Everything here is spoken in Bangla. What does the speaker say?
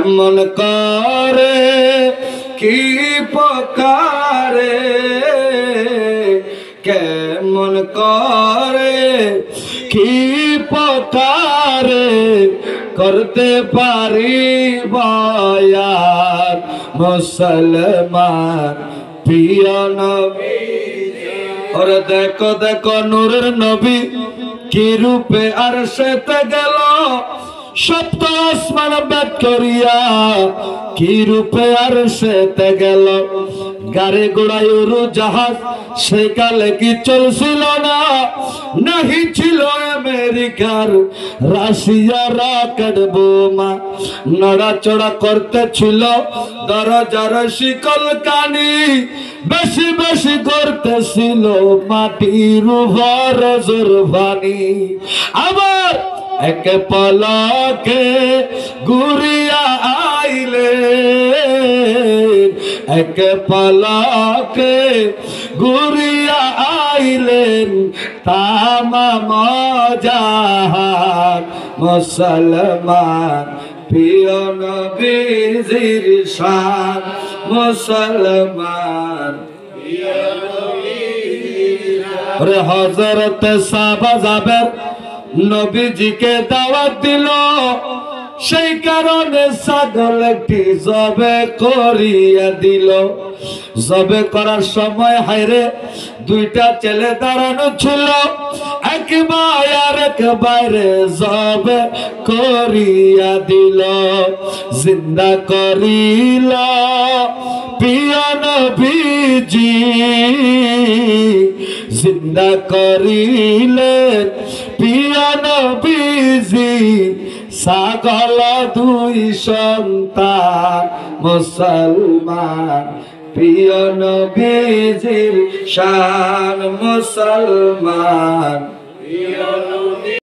কেমন করে কি প্রকারে কেমন করে কি প্রকারে করতে পারি বয়ান মুসলমান প্রিয় নবী। ওরে দেখো দেখো নূরের নবী কি রূপে আরশেতে গেল, সপ্ত আসমান ভেদ করিয়া কি রূপে আরশেতে গেল। গাড়ি ঘোড়ায় উড়ো জাহাজ সেকালে কি চলছিল না, নাহি ছিল আমেরিকার রাশিয়া রকেট বোমা। নড়াচড়া করতেছিল দরজার শিকল কানি, বেশি বেশি করতেছিল মাটির উপর জোরবানি। আবার এক পলকে ঘুরিয়া আইলে, এক পলকে ঘুরিয়া আইলেন তামাম জাহান মুসলমান প্রিয় নবীজির শান মুসলমান। রে হযরত সাহাবা যাবের নবীজিকে দাওয়াত দিল, সেই কারণে ছাগল একটি জবে করিয়া দিল। জবে করার সময় হায়রে দুইটা ছেলে দাঁড়ানো ছিল, এক ভাই আর এক বাইরে জবে করিয়া দিল। জিন্দা করিল প্রিয় নবীজি, জিন্দা করিলেন প্রিয় নবীজি। ছাগল দুই সন্তান মুসলমান প্রিয় নবীজির শান মুসলমান।